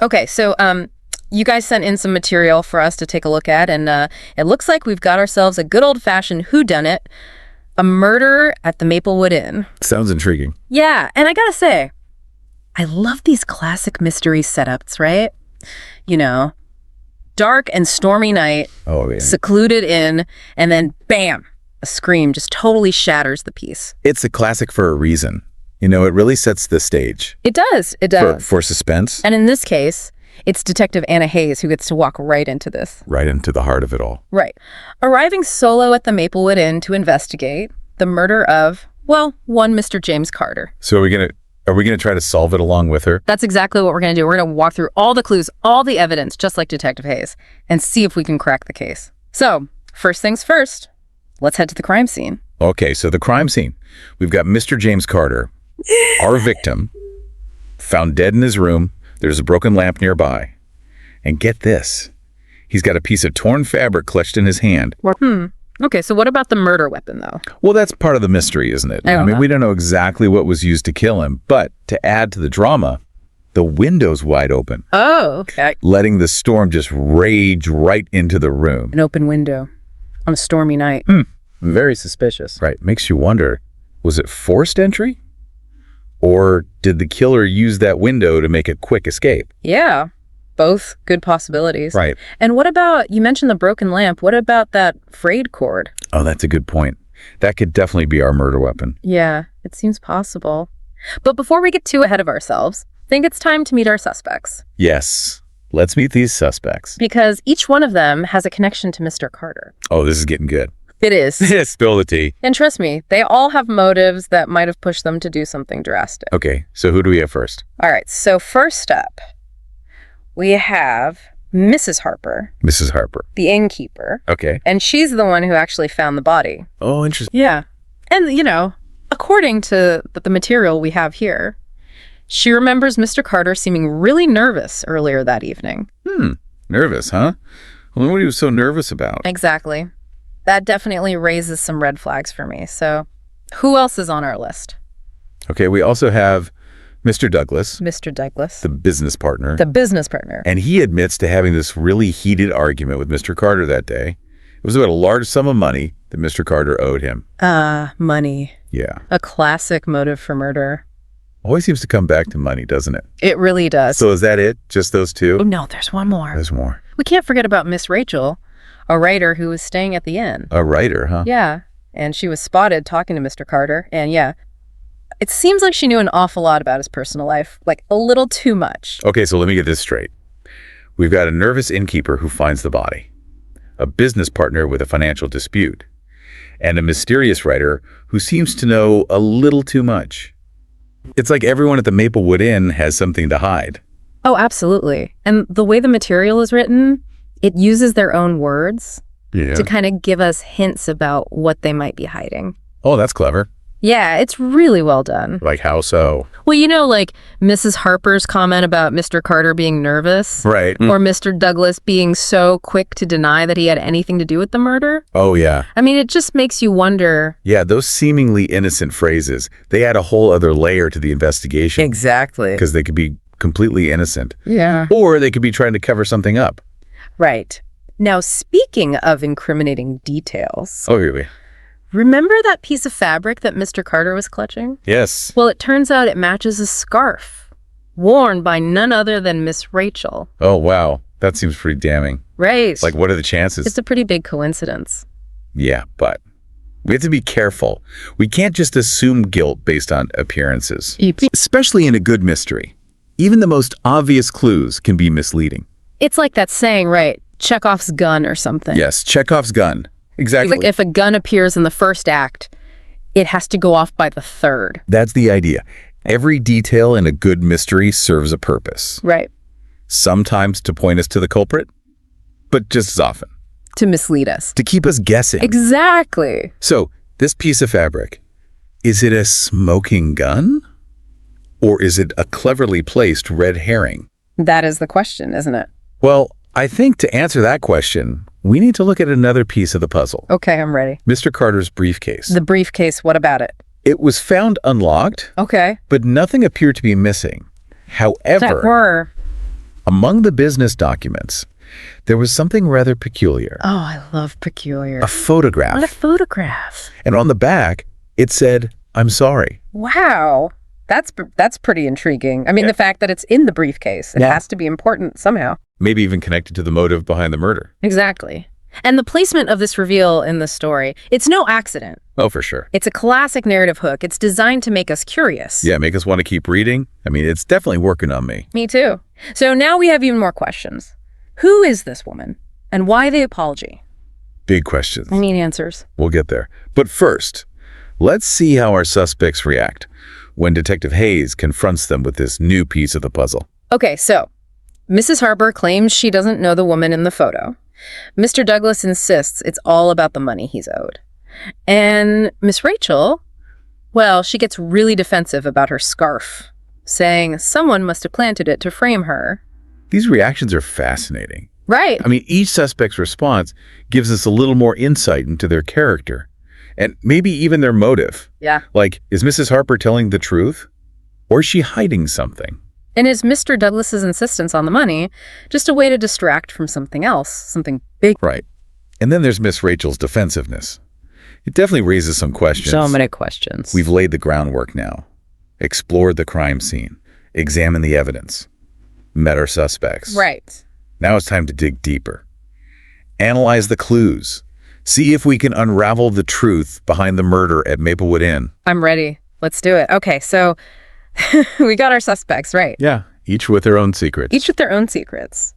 Okay, so you guys sent in some material for us to take a look at, and it looks like we've got ourselves a good old-fashioned whodunit, a murder at the Maplewood Inn. Sounds intriguing. Yeah, and I gotta say, I love these classic mystery setups, right? You know, dark and stormy night, secluded inn, and then bam, a scream just totally shatters the piece. It's a classic for a reason. You know, it really sets the stage. It does. It does. For suspense. And in this case, it's Detective Anna Hayes who gets to walk right into this. Right into the heart of it all. Right. Arriving solo at the Maplewood Inn to investigate the murder of, well, one Mr. James Carter. So are we gonna try to solve it along with her? That's exactly what we're gonna do. We're gonna walk through all the clues, all the evidence, just like Detective Hayes, and see if we can crack the case. So, first things first, let's head to the crime scene. Okay, so the crime scene. We've got Mr. James Carter, our victim, found dead in his room. There's a broken lamp nearby. And get this, he's got a piece of torn fabric clutched in his hand. Okay, so what about the murder weapon, though? Well, that's part of the mystery, isn't it? I mean, we don't know exactly what was used to kill him, but to add to the drama, the window's wide open. Oh, okay. Letting the storm just rage right into the room. An open window on a stormy night. Very suspicious. Right, makes you wonder, was it forced entry? Or did the killer use that window to make a quick escape? Yeah, both good possibilities. Right. And what about, you mentioned the broken lamp, what about that frayed cord? Oh, that's a good point. That could definitely be our murder weapon. Yeah, it seems possible. But before we get too ahead of ourselves, I think it's time to meet our suspects. Yes, let's meet these suspects. Because each one of them has a connection to Mr. Carter. Oh, this is getting good. It is. Spill the tea. And trust me, they all have motives that might have pushed them to do something drastic. Okay, so who do we have first? All right, so first up, we have Mrs. Harper. Mrs. Harper. The innkeeper. Okay. And she's the one who actually found the body. Oh, interesting. Yeah. And, you know, according to the material we have here, she remembers Mr. Carter seeming really nervous earlier that evening. Nervous, huh? Well, what he was so nervous about? Exactly. That definitely raises some red flags for me. So who else is on our list? Okay, we also have Mr. Douglas. Mr. Douglas. The business partner. The business partner. And he admits to having this really heated argument with Mr. Carter that day. It was about a large sum of money that Mr. Carter owed him. Money. Yeah. A classic motive for murder. Always seems to come back to money, doesn't it? It really does. So is that it? Just those two? Oh, no, there's one more. There's more. We can't forget about Miss Rachel, a writer who was staying at the inn. A writer, huh? Yeah, and she was spotted talking to Mr. Carter, and yeah, it seems like she knew an awful lot about his personal life, like a little too much. Okay, so let me get this straight. We've got a nervous innkeeper who finds the body, a business partner with a financial dispute, and a mysterious writer who seems to know a little too much. It's like everyone at the Maplewood Inn has something to hide. Oh, absolutely. And the way the material is written, it uses their own words to kind of give us hints about what they might be hiding. Oh, that's clever. Yeah, it's really well done. Like how so? Well, you know, like Mrs. Harper's comment about Mr. Carter being nervous. Right. Or Mr. Douglas being so quick to deny that he had anything to do with the murder. Oh, yeah. I mean, it just makes you wonder. Yeah, those seemingly innocent phrases, they add a whole other layer to the investigation. Exactly. Because they could be completely innocent. Yeah. Or they could be trying to cover something up. Right. Now, speaking of incriminating details. Oh, really? Remember that piece of fabric that Mr. Carter was clutching? Yes. Well, it turns out it matches a scarf worn by none other than Miss Rachel. Oh, wow. That seems pretty damning. Right. Like, what are the chances? It's a pretty big coincidence. Yeah, but we have to be careful. We can't just assume guilt based on appearances. Especially in a good mystery. Even the most obvious clues can be misleading. It's like that saying, right? Chekhov's gun or something. Yes, Chekhov's gun. Exactly. Like if a gun appears in the first act, it has to go off by the third. That's the idea. Every detail in a good mystery serves a purpose. Right. Sometimes to point us to the culprit, but just as often. To mislead us. To keep us guessing. Exactly. So, this piece of fabric, is it a smoking gun? Or is it a cleverly placed red herring? That is the question, isn't it? Well, I think to answer that question, we need to look at another piece of the puzzle. Okay, I'm ready. Mr. Carter's briefcase. The briefcase, what about it? It was found unlocked. Okay. But nothing appeared to be missing. However, Among the business documents, there was something rather peculiar. Oh, I love peculiar. A photograph. What a photograph. And on the back, it said, "I'm sorry." Wow. That's pretty intriguing. I mean, the fact that it's in the briefcase. It has to be important somehow. Maybe even connected to the motive behind the murder. Exactly. And the placement of this reveal in the story, it's no accident. Oh, for sure. It's a classic narrative hook. It's designed to make us curious. Yeah, make us want to keep reading. I mean, it's definitely working on me. Me too. So now we have even more questions. Who is this woman? And why the apology? Big questions. I need answers. We'll get there. But first, let's see how our suspects react when Detective Hayes confronts them with this new piece of the puzzle. Okay, so Mrs. Harper claims she doesn't know the woman in the photo. Mr. Douglas insists it's all about the money he's owed. And Miss Rachel, well, she gets really defensive about her scarf, saying someone must have planted it to frame her. These reactions are fascinating. Right. I mean, each suspect's response gives us a little more insight into their character and maybe even their motive. Yeah. Like, is Mrs. Harper telling the truth? Or is she hiding something? And is Mr. Douglas's insistence on the money just a way to distract from something else, something big? Right. And then there's Miss Rachel's defensiveness. It definitely raises some questions. So many questions. We've laid the groundwork now, explored the crime scene, examined the evidence, met our suspects. Right. Now it's time to dig deeper. Analyze the clues. See if we can unravel the truth behind the murder at Maplewood Inn. I'm ready. Let's do it. Okay, so we got our suspects, right? Yeah, each with their own secrets. Each with their own secrets.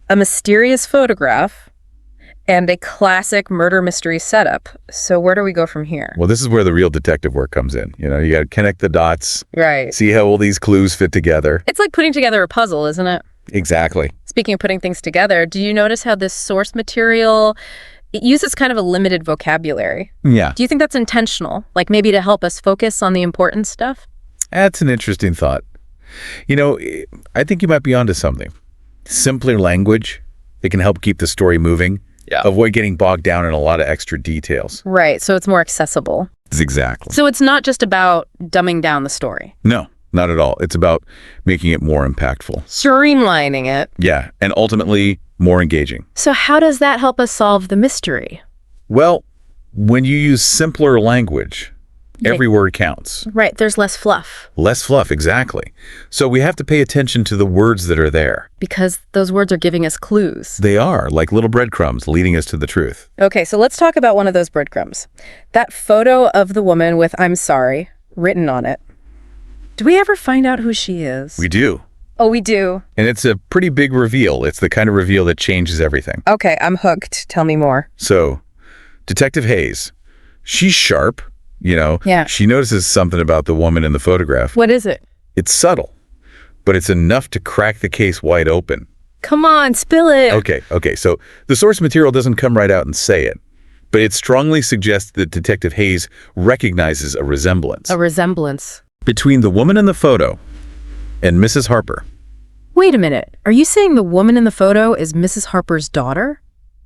A mysterious photograph and a classic murder mystery setup. So where do we go from here? Well, this is where the real detective work comes in. You know, you got to connect the dots. Right. See how all these clues fit together. It's like putting together a puzzle, isn't it? Exactly. Speaking of putting things together, do you notice how this source material, it uses kind of a limited vocabulary? Yeah. Do you think that's intentional? Like maybe to help us focus on the important stuff? That's an interesting thought. You know, I think you might be onto something. Simpler language, it can help keep the story moving. Yeah. Avoid getting bogged down in a lot of extra details. Right, so it's more accessible. Exactly. So it's not just about dumbing down the story. No, not at all. It's about making it more impactful. Streamlining it. Yeah, and ultimately more engaging. So how does that help us solve the mystery? Well, when you use simpler language, every word counts. Right, there's less fluff. Less fluff, exactly. So we have to pay attention to the words that are there. Because those words are giving us clues. They are, like little breadcrumbs leading us to the truth. Okay, so let's talk about one of those breadcrumbs. That photo of the woman with "I'm sorry" written on it. Do we ever find out who she is? We do. Oh, we do. And it's a pretty big reveal. It's the kind of reveal that changes everything. Okay, I'm hooked. Tell me more. So, Detective Hayes, she's sharp, you know. Yeah. She notices something about the woman in the photograph. What is it? It's subtle, but it's enough to crack the case wide open. Come on, spill it. Okay. So the source material doesn't come right out and say it, but it strongly suggests that Detective Hayes recognizes a resemblance. A resemblance. Between the woman in the photo and Mrs. Harper. Wait a minute. Are you saying the woman in the photo is Mrs. Harper's daughter?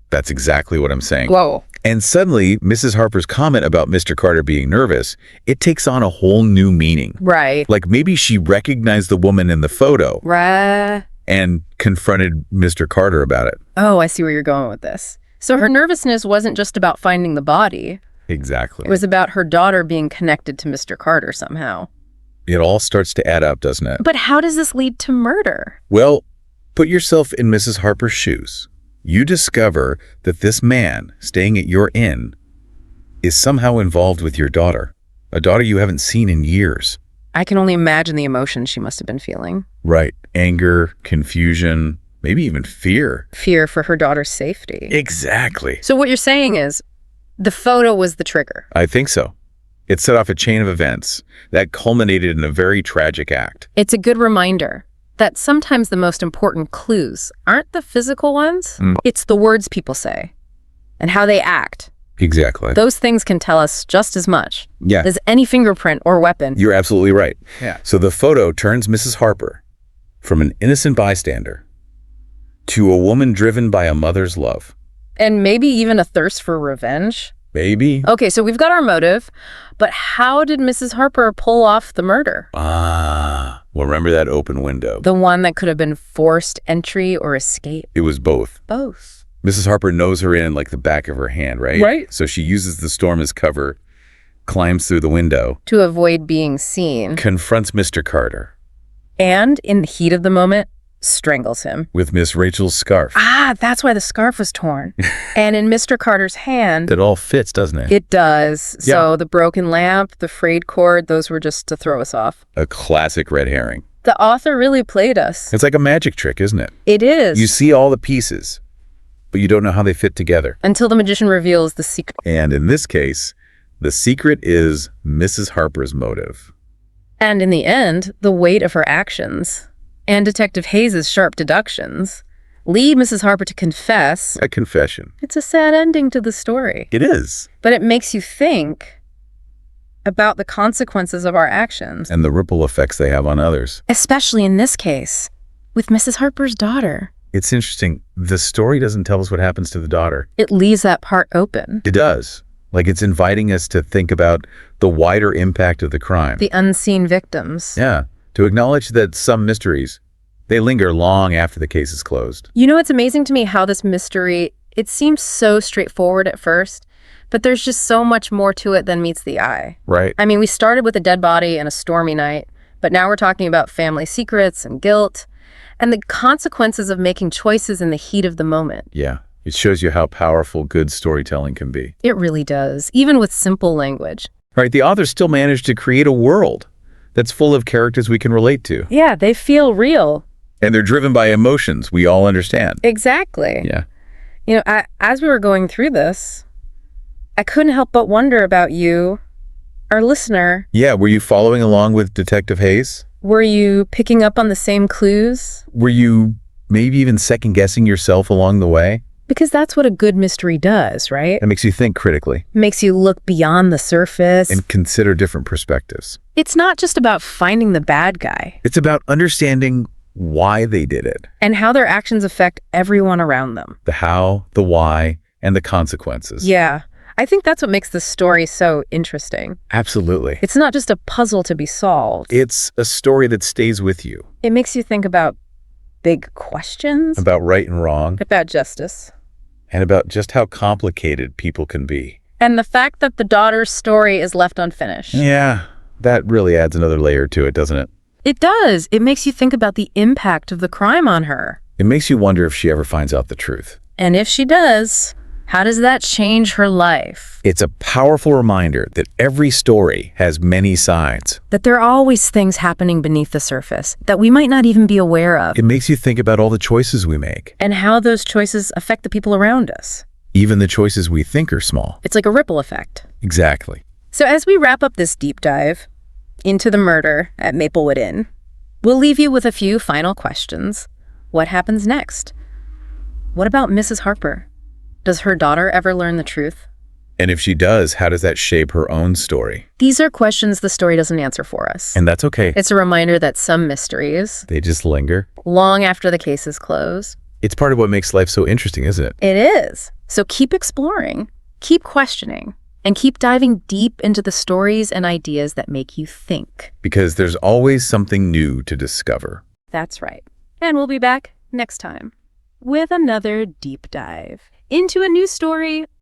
That's exactly what I'm saying. Whoa. And suddenly, Mrs. Harper's comment about Mr. Carter being nervous, it takes on a whole new meaning. Right. Like maybe she recognized the woman in the photo Right. and confronted Mr. Carter about it. Oh, I see where you're going with this. So her nervousness wasn't just about finding the body. Exactly. It was about her daughter being connected to Mr. Carter somehow. It all starts to add up, doesn't it? But how does this lead to murder? Well, put yourself in Mrs. Harper's shoes. You discover that this man staying at your inn is somehow involved with your daughter, a daughter you haven't seen in years. I can only imagine the emotion she must have been feeling. Right. Anger, confusion, maybe even fear. Fear for her daughter's safety. Exactly. So what you're saying is the photo was the trigger. I think so. It set off a chain of events that culminated in a very tragic act. It's a good reminder that sometimes the most important clues aren't the physical ones. It's the words people say and how they act. Exactly. Those things can tell us just as much Yeah. as any fingerprint or weapon. You're absolutely right. Yeah. So the photo turns Mrs. Harper from an innocent bystander to a woman driven by a mother's love. And maybe even a thirst for revenge. Maybe. Okay, so we've got our motive, but how did Mrs. Harper pull off the murder? Well, remember that open window? The one that could have been forced entry or escape? It was both. Both. Mrs. Harper knows her in like the back of her hand, right? Right. So she uses the storm as cover, climbs through the window. To avoid being seen. Confronts Mr. Carter. And in the heat of the moment, strangles him. With Miss Rachel's scarf. That's why the scarf was torn. And in Mr. Carter's hand... It all fits, doesn't it? It does. Yeah. So the broken lamp, the frayed cord, those were just to throw us off. A classic red herring. The author really played us. It's like a magic trick, isn't it? It is. You see all the pieces, but you don't know how they fit together. Until the magician reveals the secret. And in this case, the secret is Mrs. Harper's motive. And in the end, the weight of her actions and Detective Hayes' sharp deductions lead Mrs. Harper to confess. A confession. It's a sad ending to the story. It is. But it makes you think about the consequences of our actions. And the ripple effects they have on others. Especially in this case, with Mrs. Harper's daughter. It's interesting. The story doesn't tell us what happens to the daughter. It leaves that part open. It does. Like it's inviting us to think about the wider impact of the crime. The unseen victims. Yeah. To acknowledge that some mysteries, they linger long after the case is closed. You know, it's amazing to me how this mystery, it seems so straightforward at first, but there's just so much more to it than meets the eye. Right. I mean, we started with a dead body and a stormy night, but now we're talking about family secrets and guilt and the consequences of making choices in the heat of the moment. Yeah. It shows you how powerful good storytelling can be. It really does, even with simple language. Right. The author still managed to create a world that's full of characters we can relate to. Yeah, they feel real. And they're driven by emotions we all understand. Exactly. Yeah. You know, as we were going through this, I couldn't help but wonder about you, our listener. Yeah, were you following along with Detective Hayes? Were you picking up on the same clues? Were you maybe even second-guessing yourself along the way? Because that's what a good mystery does, right? It makes you think critically. Makes you look beyond the surface. And consider different perspectives. It's not just about finding the bad guy. It's about understanding why they did it. And how their actions affect everyone around them. The how, the why, and the consequences. Yeah. I think that's what makes this story so interesting. Absolutely. It's not just a puzzle to be solved. It's a story that stays with you. It makes you think about big questions. About right and wrong. About justice. And about just how complicated people can be. And the fact that the daughter's story is left unfinished. Yeah, that really adds another layer to it, doesn't it? It does. It makes you think about the impact of the crime on her. It makes you wonder if she ever finds out the truth. And if she does, how does that change her life? It's a powerful reminder that every story has many sides. That there are always things happening beneath the surface that we might not even be aware of. It makes you think about all the choices we make. And how those choices affect the people around us. Even the choices we think are small. It's like a ripple effect. Exactly. So as we wrap up this deep dive into the murder at Maplewood Inn, we'll leave you with a few final questions. What happens next? What about Mrs. Harper? Does her daughter ever learn the truth? And if she does, how does that shape her own story? These are questions the story doesn't answer for us. And that's okay. It's a reminder that some mysteries, they just linger. Long after the cases close. It's part of what makes life so interesting, isn't it? It is. So keep exploring, keep questioning, and keep diving deep into the stories and ideas that make you think. Because there's always something new to discover. That's right. And we'll be back next time with another deep dive into a new story